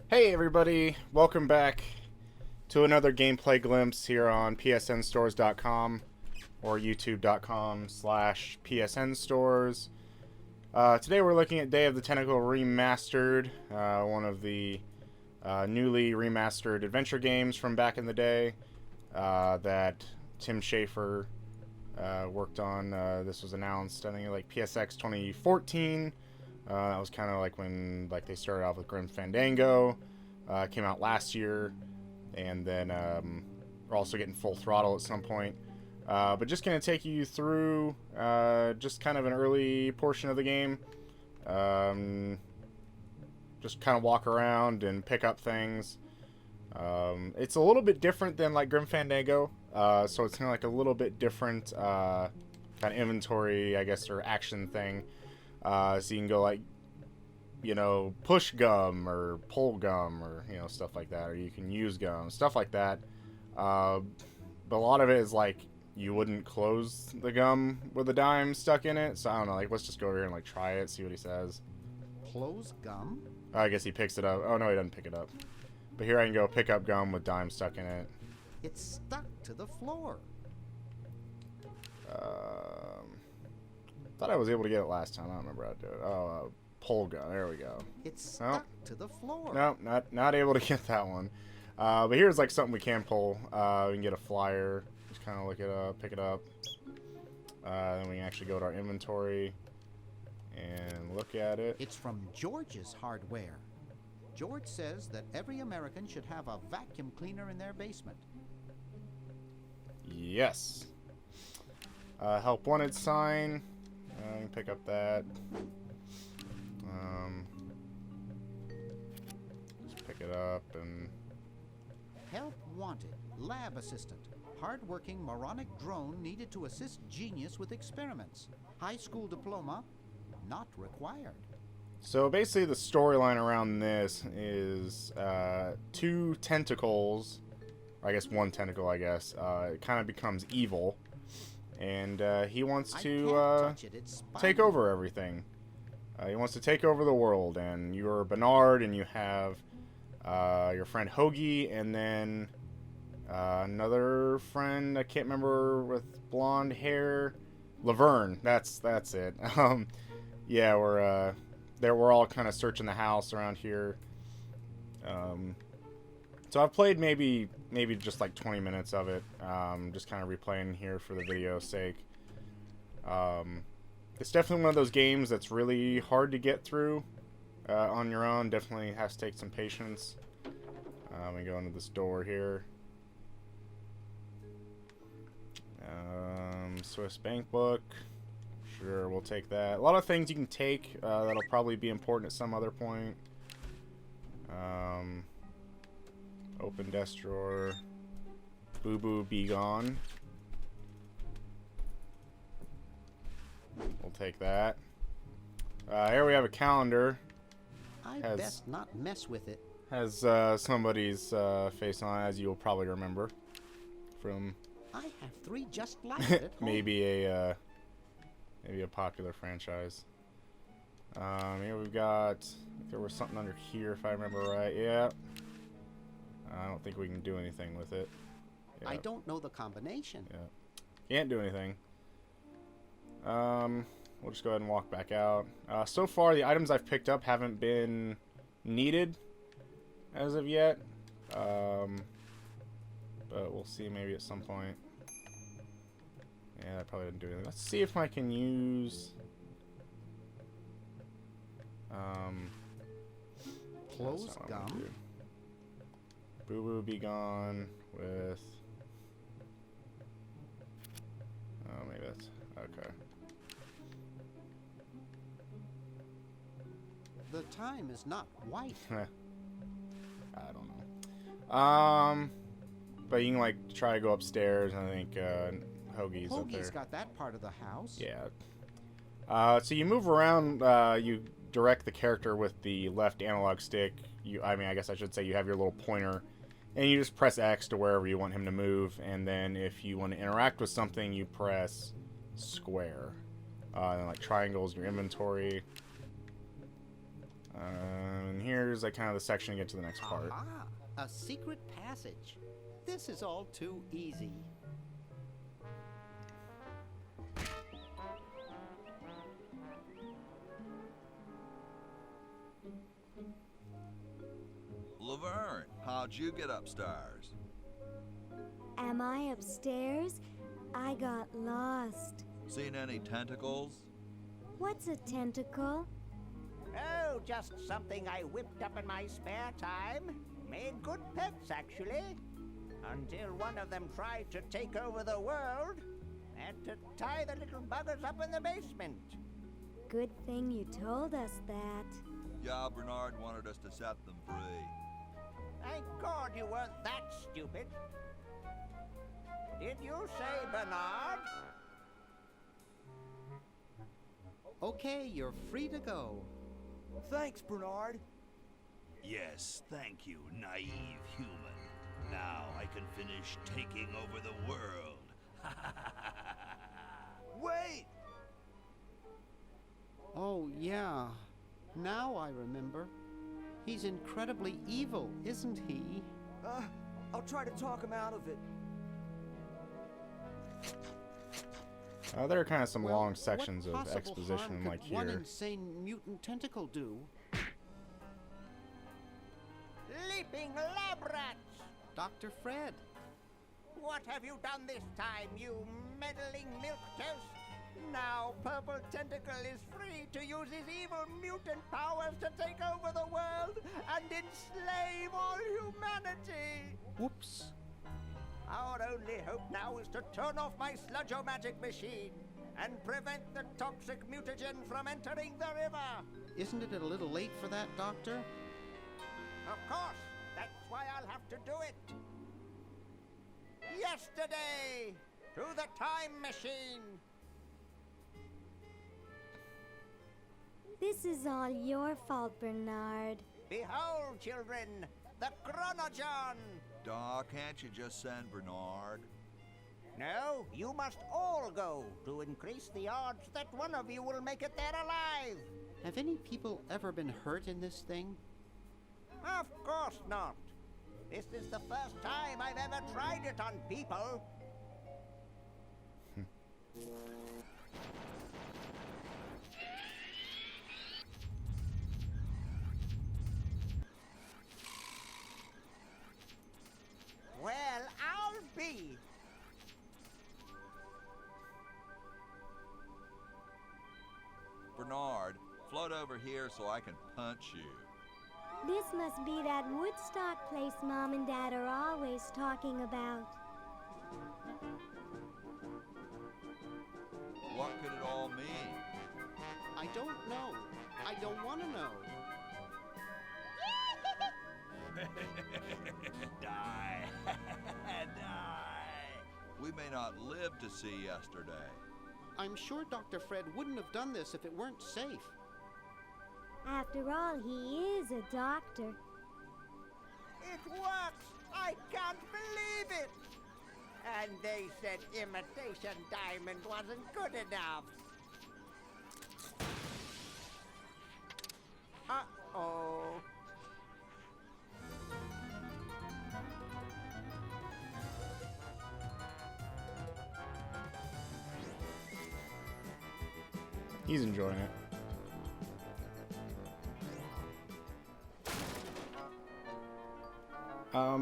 Hey everybody, welcome back to another gameplay glimpse here on PSNStores.com or YouTube.com/PSNStores. Today we're looking at Day of the Tentacle Remastered, one of the newly remastered adventure games from back in the day that Tim Schafer worked on. This was announced, I think, like PSX 2014. That was kind of like when they started off with Grim Fandango. Came out last year, and then we're also getting Full Throttle at some point. But just going to take you through just kind of an early portion of the game. Just kind of walk around and pick up things. It's a little bit different than like Grim Fandango, so it's kind of like a little bit different kind of inventory, I guess, or action thing. So you can go like, push gum or pull gum or, stuff like that. Or you can use gum, stuff like that. But a lot of it is like you wouldn't close the gum with a dime stuck in it. So I don't know, let's just go over here and try it, see what he says. Close gum? I guess he picks it up. Oh, no, he doesn't pick it up. But here I can go pick up gum with dime stuck in it. It's stuck to the floor. Thought I was able to get it last time. I don't remember how to do it. Oh, pull gun. There we go. It's stuck to the floor. No, not able to get that one. But here's something we can pull. We can get a flyer. Just kind of look it up, pick it up. Then we can actually go to our inventory and look at it. It's from George's Hardware. George says that every American should have a vacuum cleaner in their basement. Yes. Help wanted sign. I can pick up that. Just pick it up and... Help wanted. Lab assistant. Hard-working moronic drone needed to assist genius with experiments. High school diploma not required. So basically the storyline around this is two tentacles, I guess one tentacle, it kind of becomes evil. And he wants to take over everything. He wants to take over the world. And you're Bernard, and you have your friend Hoagie, and then another friend I can't remember with blonde hair, Laverne. That's it. Yeah, we're all kind of searching the house around here. So I've played maybe just 20 minutes of it. Just kind of replaying here for the video's sake. It's definitely one of those games that's really hard to get through on your own. Definitely has to take some patience. We go into this door here. Swiss bank book. Sure, we'll take that. A lot of things you can take that'll probably be important at some other point. Open desk drawer. Boo Boo Be Gone. We'll take that. Here we have a calendar. I best not mess with it. Has somebody's face on it, as you'll probably remember from. I have 3 just like it at home. maybe a popular franchise. Here we've got. There was something under here, if I remember right. Yeah. I don't think we can do anything with it. Yep. I don't know the combination. Yeah. Can't do anything. We'll just go ahead and walk back out. So far, the items I've picked up haven't been needed as of yet. But we'll see maybe at some point. Yeah, that probably didn't do anything. Let's see if I can use... Close gum. Boo Boo Be Gone with... Oh, maybe that's... Okay. The time is not white. I don't know. But you can try to go upstairs, and I think Hoagie's up there. Hoagie's got that part of the house. Yeah. So you move around. You direct the character with the left analog stick. I guess I should say you have your little pointer, and you just press X to wherever you want him to move. And then if you want to interact with something, you press square. And triangles your inventory. And here's like kind of the section to get to the next part. Aha! A secret passage. This is all too easy. Laverne, how'd you get upstairs? Am I upstairs? I got lost. Seen any tentacles? What's a tentacle? Oh, just something I whipped up in my spare time. Made good pets, actually. Until one of them tried to take over the world. Had to tie the little buggers up in the basement. Good thing you told us that. Yeah, Bernard wanted us to set them free. Thank God you weren't that stupid. Did you say Bernard? Okay, you're free to go. Thanks, Bernard. Yes, thank you, naive human. Now I can finish taking over the world. Wait! Oh, yeah. Now I remember. He's incredibly evil, isn't he? I'll try to talk him out of it. There are kind of some Well, long sections what of possible exposition harm like could one here. insane mutant tentacle do? Leaping lab rats! Dr. Fred. What have you done this time, you meddling milquetoast? Now Purple Tentacle is free to use his evil mutant powers to take over the world and enslave all humanity! Whoops. Our only hope now is to turn off my sludge-o-magic machine and prevent the toxic mutagen from entering the river. Isn't it a little late for that, Doctor? Of course, that's why I'll have to do it. Yesterday, to the time machine. This is all your fault, Bernard. Behold, children, the Chronogon. Doc, can't you just send Bernard? No, you must all go to increase the odds that one of you will make it there alive. Have any people ever been hurt in this thing? Of course not. This is the first time I've ever tried it on people. Well, I'll be. Bernard, float over here so I can punch you. This must be that Woodstock place Mom and Dad are always talking about. What could it all mean? I don't know. I don't want to know. Die. We may not live to see yesterday. I'm sure Dr. Fred wouldn't have done this if it weren't safe. After all, he is a doctor. It works! I can't believe it! And they said imitation diamond wasn't good enough. Uh-oh. He's enjoying it.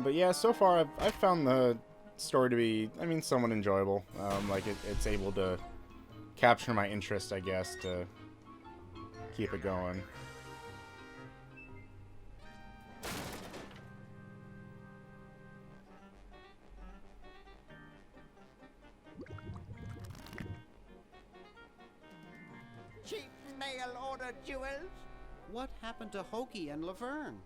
But yeah, so far I've found the story to be, I mean, somewhat enjoyable. Like it's able to capture my interest, I guess, to keep it going. Cheap mail-order jewels? What happened to Hoagie and Laverne?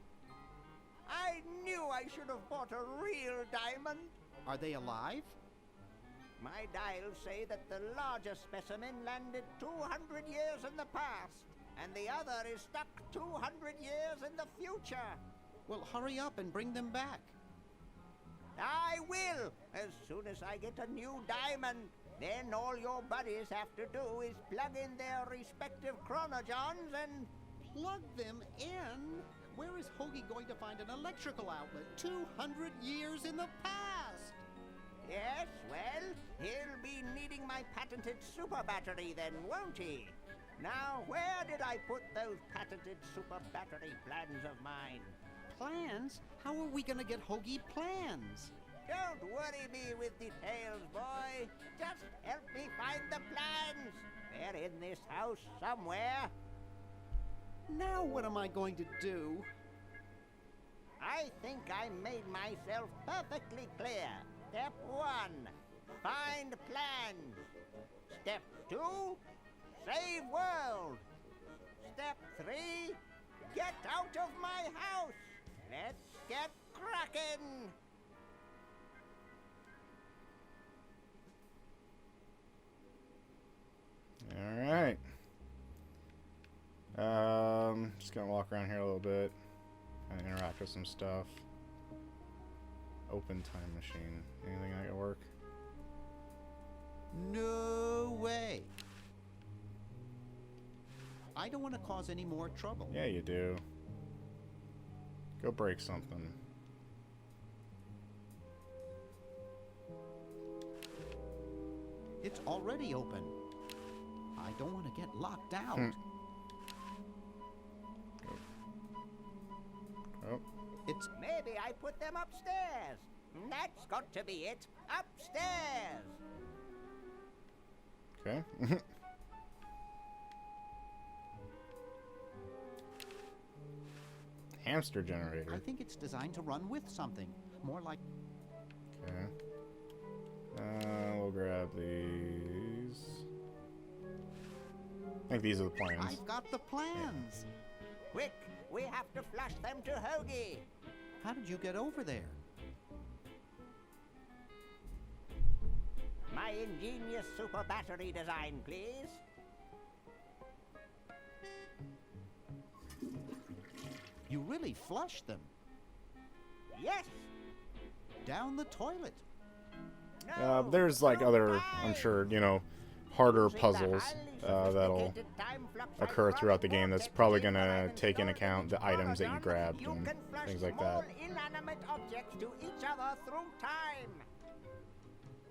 I knew I should have bought a real diamond. Are they alive? My dials say that the larger specimen landed 200 years in the past, and the other is stuck 200 years in the future. Well, hurry up and bring them back. I will, as soon as I get a new diamond. Then all your buddies have to do is plug in their respective chronogons and... Plug them in? Where is Hoagie going to find an electrical outlet 200 years in the past? Yes, well, he'll be needing my patented super battery then, won't he? Now, where did I put those patented super battery plans of mine? Plans? How are we gonna get Hoagie plans? Don't worry me with details, boy. Just help me find the plans. They're in this house somewhere. Now what am I going to do? I think I made myself perfectly clear. Step 1, find plans. Step 2, save world. Step 3, get out of my house. Let's get cracking. Alright. Just gonna walk around here a little bit and interact with some stuff. Open time machine. Anything that could work? No way. I don't want to cause any more trouble. Yeah, you do. Go break something. It's already open. I don't want to get locked out. Oh. It's Maybe I put them upstairs. That's got to be it. Upstairs. Okay. Hamster generator. I think it's designed to run with something. More like Okay. We'll grab these. I think these are the plans. I've got the plans. Quick, we have to flush them to Hoagie. How did you get over there? My ingenious super battery design, please. You really flushed them. Yes. Down the toilet. No, There's like no other, time. I'm sure, you know, harder Using the puzzles highly that'll sophisticated time flux occur throughout the game that's probably technique that gonna I've take into installed account the in items that you Oregon, grabbed you and can flush things like small that. inanimate objects to each other through time.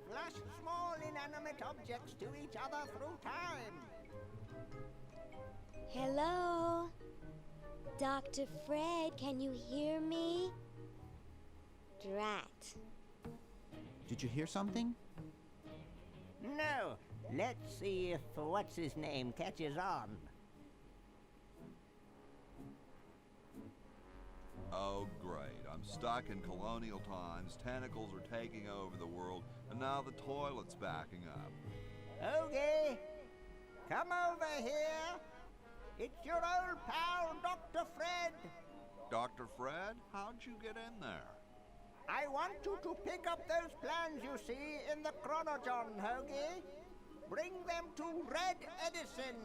Flush small inanimate objects to each other through time. Hello? Dr. Fred, can you hear me? Drat. Did you hear something? No. Let's see if what's his name catches on. Oh, great. I'm stuck in colonial times, tentacles are taking over the world, and now the toilet's backing up. Okay. Come over here. It's your old pal, Dr. Fred. Dr. Fred, how'd you get in there? I want you to pick up those plans you see in the Chronojon, Hoagie. Bring them to Red Edison.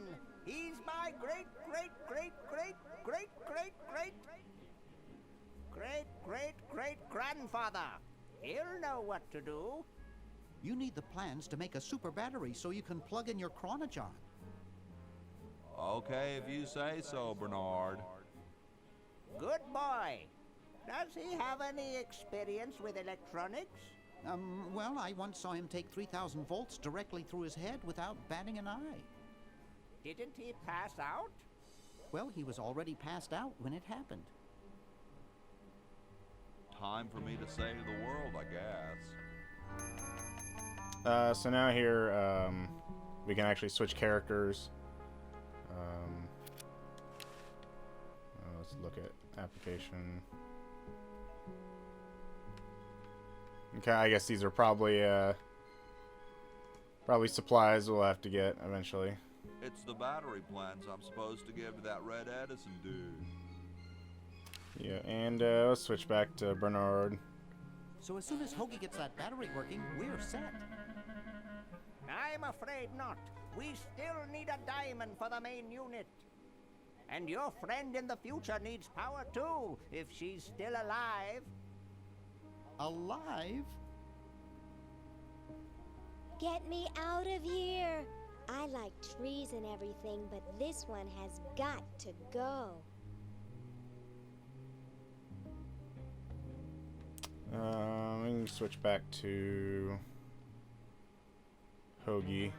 He's my great-great-great-great-great-great-great-great-grandfather. He'll know what to do. You need the plans to make a super battery so you can plug in your Chronojon. Okay, if you say so, Bernard. Good boy. Does he have any experience with electronics? Well, I once saw him take 3,000 volts directly through his head without batting an eye. Didn't he pass out? Well, he was already passed out when it happened. Time for me to save the world, I guess. So now here, we can actually switch characters. Let's look at application. Okay, I guess these are probably supplies we'll have to get eventually. It's the battery plans I'm supposed to give to that Red Edison dude. Yeah, and let's switch back to Bernard. So as soon as Hoagie gets that battery working, we're set. I'm afraid not. We still need a diamond for the main unit. And your friend in the future needs power too, if she's still alive. Alive? Get me out of here. I like trees and everything, but this one has got to go. We can switch back to Hoagie.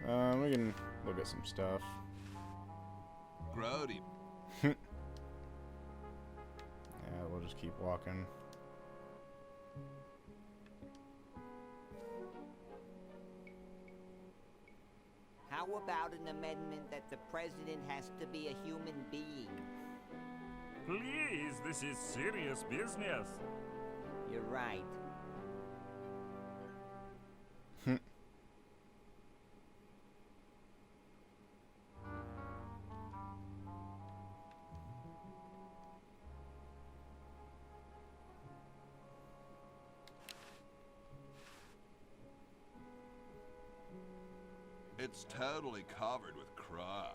We can look at some stuff. Grody. Yeah, we'll just keep walking. How about an amendment that the president has to be a human being? Please, this is serious business. You're right. It's totally covered with crud.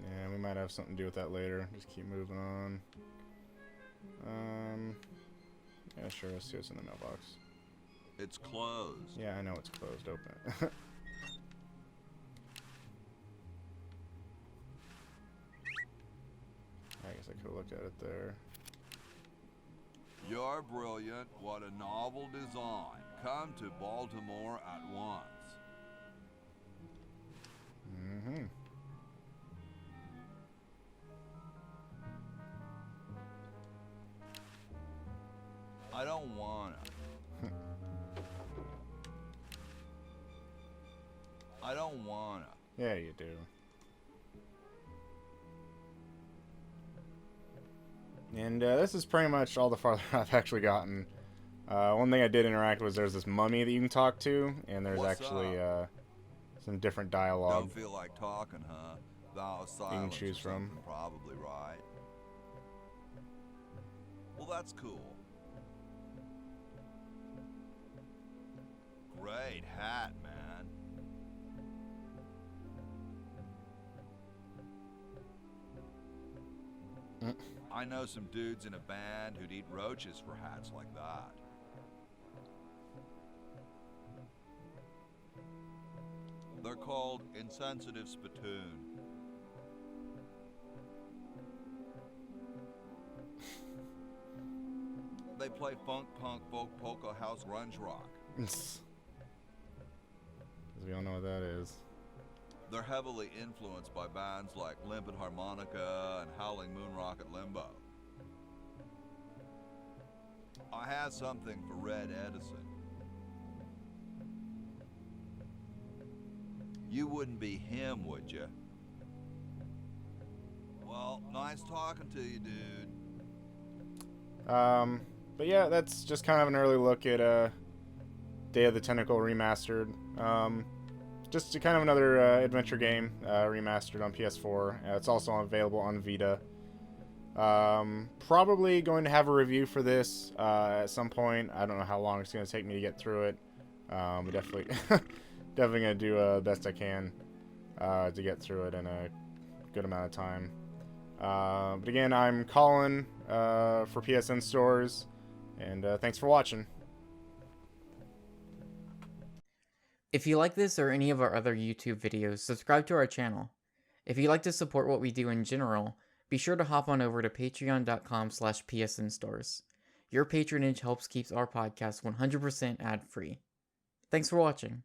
Yeah, we might have something to do with that later. Just keep moving on. Yeah, sure. Let's see what's in the mailbox. It's closed. Yeah, I know it's closed. Open it. I guess I could have looked at it there. You're brilliant. What a novel design. Come to Baltimore at once. Mm-hmm. I don't wanna. I don't wanna. Yeah, you do. And this is pretty much all the farther I've actually gotten. One thing I did interact was there's this mummy that you can talk to, and there's What's actually up? some different dialogue. Don't feel like talking, huh? Thou can silence choose or from. something, probably right. Well, that's cool. Great hat, man. I know some dudes in a band who'd eat roaches for hats like that. They're called insensitive spittoon. They play funk, punk, folk, polka, house, grunge rock. Because we all know what that is. They're heavily influenced by bands like Limpid Harmonica and Howling Moon Rocket Limbo. I have something for Red Edison. You wouldn't be him, would you? Well, nice talking to you, dude. But yeah, that's just kind of an early look at Day of the Tentacle Remastered. Just kind of another adventure game remastered on PS4. It's also available on Vita. Probably going to have a review for this at some point. I don't know how long it's going to take me to get through it. But definitely, definitely going to do the best I can to get through it in a good amount of time. But again, I'm Collin for PSNStores, and thanks for watching. If you like this or any of our other YouTube videos, subscribe to our channel. If you'd like to support what we do in general, be sure to hop on over to patreon.com/PSNStores. Your patronage helps keep our podcast 100% ad-free. Thanks for watching.